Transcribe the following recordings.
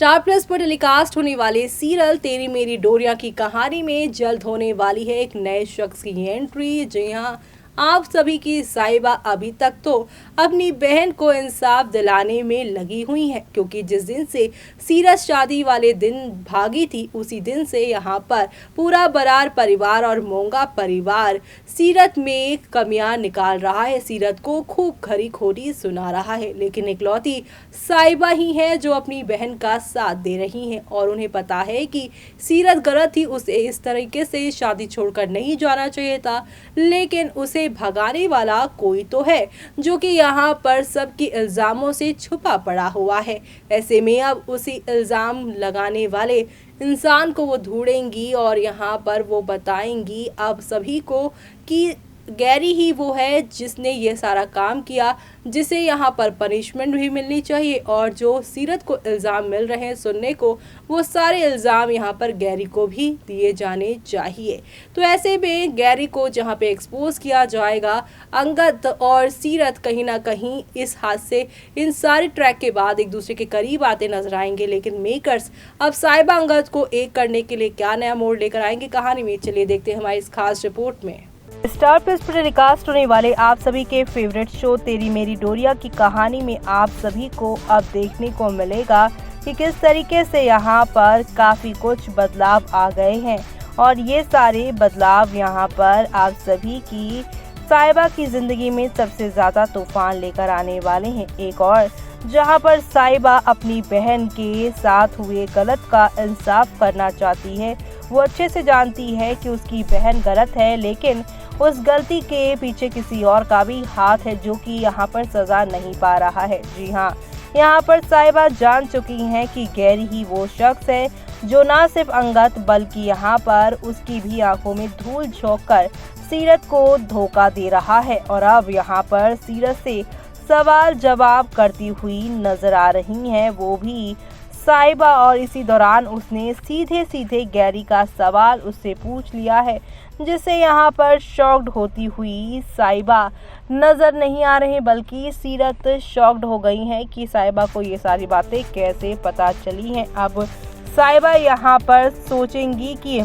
Star plus पर telecast होने वाले सीरियल तेरी मेरी डोरिया की कहानी में जल्द होने वाली है एक नए शख्स की एंट्री। जी हाँ, आप सभी की साहिबा अभी तक तो अपनी बहन को इंसाफ दिलाने में लगी हुई है, क्योंकि जिस दिन से सीरत शादी वाले दिन भागी थी उसी दिन से यहाँ पर पूरा बरार परिवार और मोंगा परिवार सीरत में कमियां निकाल रहा है, सीरत को खूब खरी खोटी सुना रहा है। लेकिन इकलौती साहिबा ही है जो अपनी बहन का साथ दे रही हैं और उन्हें पता है कि सीरत गलत थी, उसे इस तरीके से शादी छोड़कर नहीं जाना चाहिए था, लेकिन उसे भगाने वाला कोई तो है जो कि यहाँ पर सबके इल्जामों से छुपा पड़ा हुआ है। ऐसे में अब उसी इल्जाम लगाने वाले इंसान को वो ढूंढेंगी और यहाँ पर वो बताएंगी अब सभी को कि गैरी ही वो है जिसने ये सारा काम किया, जिसे यहाँ पर पनिशमेंट भी मिलनी चाहिए। और जो सीरत को इल्ज़ाम मिल रहे हैं सुनने को, वो सारे इल्ज़ाम यहाँ पर गैरी को भी दिए जाने चाहिए। तो ऐसे में गैरी को जहाँ पे एक्सपोज किया जाएगा, अंगद और सीरत कहीं ना कहीं इस हादसे इन सारे ट्रैक के बाद एक दूसरे के करीब आते नजर आएंगे। लेकिन मेकर्स अब साहिबा अंगद को एक करने के लिए क्या नया मोड़ लेकर आएंगे कहानी में, चलिए देखते हैं हमारी इस खास रिपोर्ट में। स्टार प्लस पर टेलीकास्ट होने वाले आप सभी के फेवरेट शो तेरी मेरी डोरिया की कहानी में आप सभी को अब देखने को मिलेगा कि किस तरीके से यहाँ पर काफ़ी कुछ बदलाव आ गए हैं और ये सारे बदलाव यहाँ पर आप सभी की साहिबा की ज़िंदगी में सबसे ज़्यादा तूफान लेकर आने वाले हैं। एक और जहाँ पर साहिबा अपनी बहन के साथ हुए गलत का इंसाफ करना चाहती है। वो अच्छे से जानती है कि उसकी बहन गलत है, लेकिन उस गलती के पीछे किसी और का भी हाथ है जो कि यहाँ पर सज़ा नहीं पा रहा है। जी हाँ, यहाँ पर साहिबा जान चुकी हैं कि गैरी ही वो शख्स है जो ना सिर्फ अंगद बल्कि यहाँ पर उसकी भी आंखों में धूल झोंक कर सीरत को धोखा दे रहा है और अब यहाँ पर सीरत से सवाल जवाब करती हुई नजर आ रही हैं वो भी साहिबा। और इसी दौरान उसने सीधे सीधे गैरी का सवाल उससे पूछ लिया है, जिससे यहाँ पर शॉक्ड होती हुई साहिबा नज़र नहीं आ रहे, बल्कि सीरत शॉक्ड हो गई हैं कि साहिबा को ये सारी बातें कैसे पता चली हैं। अब साहिबा यहाँ पर सोचेंगी कि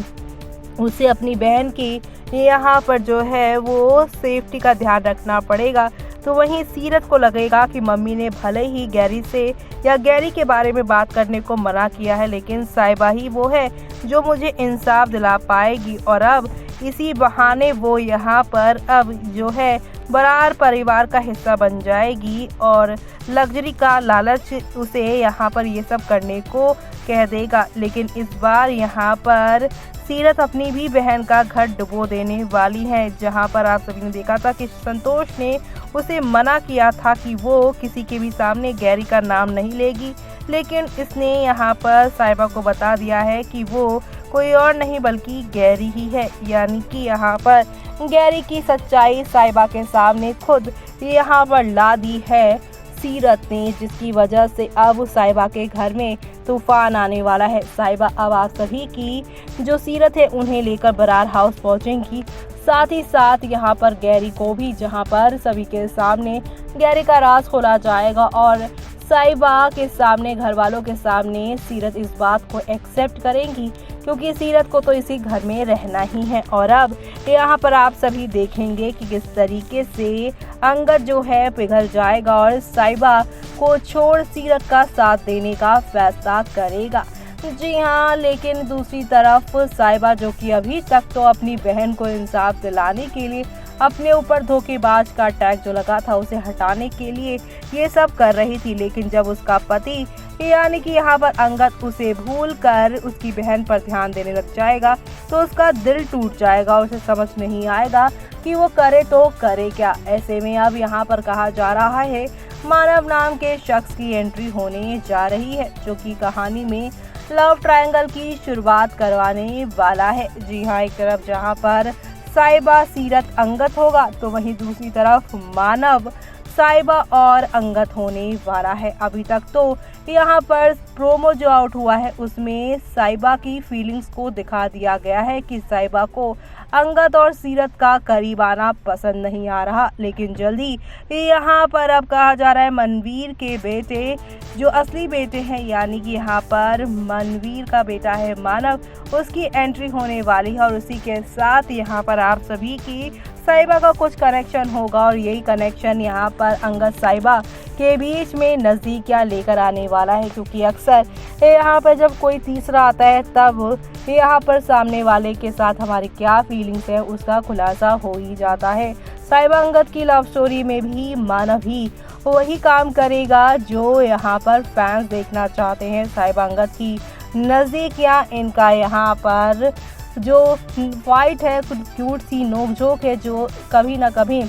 उसे अपनी बहन की यहाँ पर जो है वो सेफ्टी का ध्यान रखना पड़ेगा। तो वहीं सीरत को लगेगा कि मम्मी ने भले ही गैरी से या गैरी के बारे में बात करने को मना किया है, लेकिन साहिबा ही वो है जो मुझे इंसाफ दिला पाएगी। और अब इसी बहाने वो यहाँ पर अब जो है बरार परिवार का हिस्सा बन जाएगी और लग्जरी का लालच उसे यहाँ पर ये सब करने को कह देगा। लेकिन इस बार यहाँ पर सीरत अपनी भी बहन का घर डुबो देने वाली है। जहाँ पर आप सभी ने देखा था कि संतोष ने उसे मना किया था कि वो किसी के भी सामने गैरी का नाम नहीं लेगी, लेकिन इसने यहाँ पर साहिबा को बता दिया है कि वो कोई और नहीं बल्कि गैरी ही है। यानी कि यहाँ पर गैरी की सच्चाई साहिबा के सामने खुद यहाँ पर ला दी है सीरत ने, जिसकी वजह से अब साहिबा के घर में तूफान आने वाला है। साहिबा अब आप सभी की जो सीरत है उन्हें लेकर बरार हाउस पहुंचेंगी, साथ ही साथ यहाँ पर गैरी को भी, जहाँ पर सभी के सामने गैरी का राज खोला जाएगा और साहिबा के सामने, घर वालों के सामने सीरत इस बात को एक्सेप्ट करेंगी, क्योंकि सीरत को तो इसी घर में रहना ही है। और अब यहाँ पर आप सभी देखेंगे कि किस तरीके से अंगद जो है पिघल जाएगा और साहिबा को छोड़ सीरत का साथ देने का फैसला करेगा। जी हाँ, लेकिन दूसरी तरफ साहिबा जो कि अभी तक तो अपनी बहन को इंसाफ दिलाने के लिए अपने ऊपर धोखेबाज का टैग जो लगा था उसे हटाने के लिए ये सब कर रही थी, लेकिन जब उसका पति यानी कि यहाँ पर अंगद उसे भूल कर उसकी बहन पर ध्यान देने लग जाएगा तो उसका दिल टूट जाएगा और उसे समझ नहीं आएगा कि वो करे तो करे क्या। ऐसे में अब यहाँ पर कहा जा रहा है मानव नाम के शख्स की एंट्री होने जा रही है, जो कि कहानी में लव ट्रायंगल की शुरुआत करवाने वाला है। जी हाँ, एक तरफ जहाँ पर साहिबा सीरत अंगद होगा तो वहीं दूसरी तरफ मानव साहिबा और अंगद होने वाला है। अभी तक तो यहाँ पर प्रोमो जो आउट हुआ है उसमें साइबा की फीलिंग्स को दिखा दिया गया है कि साइबा को अंगद और सीरत का करीब आना पसंद नहीं आ रहा, लेकिन जल्दी यहाँ पर अब कहा जा रहा है मनवीर के बेटे जो असली बेटे हैं, यानी कि यहाँ पर मनवीर का बेटा है मानव, उसकी एंट्री होने वाली है और उसी के साथ यहाँ पर आप सभी की साइबा का कुछ कनेक्शन होगा और यही कनेक्शन यहाँ पर अंगद साइबा के बीच में नज़दीकियाँ लेकर आने वाला है, क्योंकि अक्सर यहाँ पर जब कोई तीसरा आता है तब यहाँ पर सामने वाले के साथ हमारी क्या फीलिंग्स है उसका खुलासा हो ही जाता है। साइबा अंगद की लव स्टोरी में भी मानव ही वही काम करेगा जो यहाँ पर फैंस देखना चाहते हैं। साइबा अंगद की नज़दीकियाँ, इनका यहाँ पर जो फाइट है, कुछ क्यूट सी नोकझोंक है जो कभी ना कभी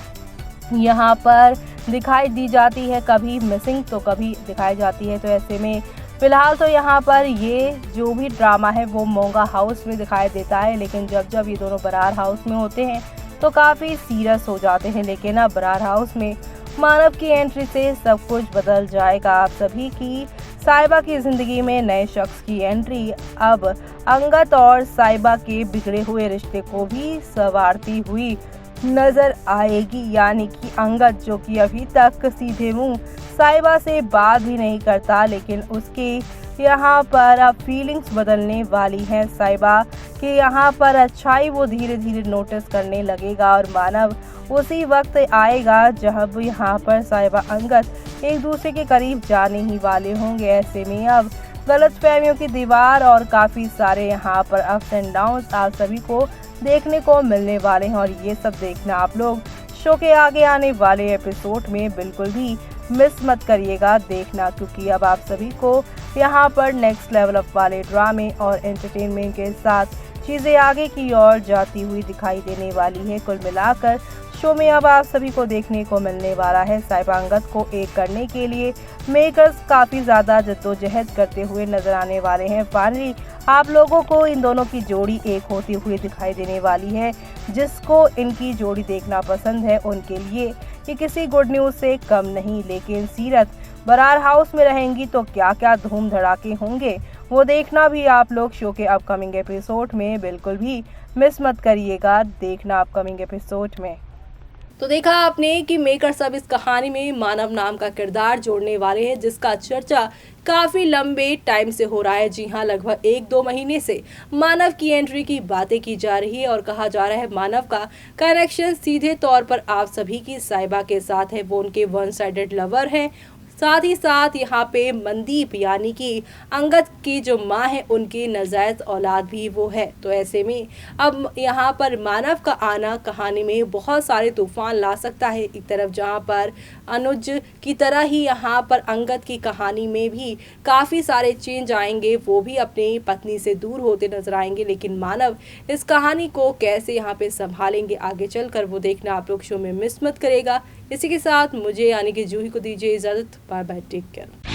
यहाँ पर दिखाई दी जाती है, कभी मिसिंग तो कभी दिखाई जाती है। तो ऐसे में फिलहाल तो यहाँ पर ये जो भी ड्रामा है वो मोंगा हाउस में दिखाई देता है, लेकिन जब जब ये दोनों बरार हाउस में होते हैं तो काफ़ी सीरियस हो जाते हैं। लेकिन अब बरार हाउस में मानव की एंट्री से सब कुछ बदल जाएगा। आप सभी की साइबा की ज़िंदगी में नए शख्स की एंट्री अब अंगद और साइबा के बिगड़े हुए रिश्ते को भी संवारती हुई नजर आएगी, यानी कि अंगद जो कि अभी तक सीधे मुंह साइबा से बात भी नहीं करता, लेकिन उसके यहाँ पर अब फीलिंग्स बदलने वाली हैं। साइबा के यहाँ पर अच्छाई वो धीरे धीरे नोटिस करने लगेगा और मानव उसी वक्त आएगा जब यहाँ पर साइबा अंगद एक दूसरे के करीब जाने ही वाले होंगे। ऐसे में अब गलतफहमियों की दीवार और काफ़ी सारे यहाँ पर अप्स एंड डाउन्स आप सभी को देखने को मिलने वाले हैं और ये सब देखना आप लोग शो के आगे आने वाले एपिसोड में बिल्कुल भी मिस मत करिएगा देखना, क्योंकि अब आप सभी को यहाँ पर नेक्स्ट लेवल अप वाले ड्रामे और एंटरटेनमेंट के साथ चीज़ें आगे की ओर जाती हुई दिखाई देने वाली है। कुल मिलाकर शो में अब आप सभी को देखने को मिलने वाला है साइबा अंगद को एक करने के लिए मेकर्स काफ़ी ज़्यादा जद्दोजहद करते हुए नजर आने वाले हैं। फाइनली आप लोगों को इन दोनों की जोड़ी एक होती हुई दिखाई देने वाली है। जिसको इनकी जोड़ी देखना पसंद है उनके लिए ये किसी गुड न्यूज़ से कम नहीं। लेकिन सीरत बरार हाउस में रहेंगी तो क्या क्या धूम धड़ाके होंगे वो देखना भी आप लोग शो के अपकमिंग एपिसोड में बिल्कुल भी मिस मत करिएगा देखना अपकमिंग एपिसोड में। तो देखा आपने कि मेकर्स अब इस कहानी में मानव नाम का किरदार जोड़ने वाले हैं, जिसका चर्चा काफ़ी लंबे टाइम से हो रहा है। जी हाँ, लगभग 1-2 महीने से मानव की एंट्री की बातें की जा रही है और कहा जा रहा है मानव का कनेक्शन सीधे तौर पर आप सभी की साइबा के साथ है। वो उनके वन साइडेड लवर हैं। साथ ही साथ यहाँ पे मनदीप यानी कि अंगद की जो माँ है उनकी नाजायज औलाद भी वो है। तो ऐसे में अब यहाँ पर मानव का आना कहानी में बहुत सारे तूफान ला सकता है। एक तरफ जहाँ पर अनुज की तरह ही यहाँ पर अंगद की कहानी में भी काफ़ी सारे चेंज आएंगे, वो भी अपनी पत्नी से दूर होते नजर आएंगे। लेकिन मानव इस कहानी को कैसे यहाँ पे संभालेंगे आगे चलकर वो देखना आप लोग शो में मिस मत करेगा। इसी के साथ मुझे यानी कि जूही को दीजिए इजाज़त। Bye bye, take care.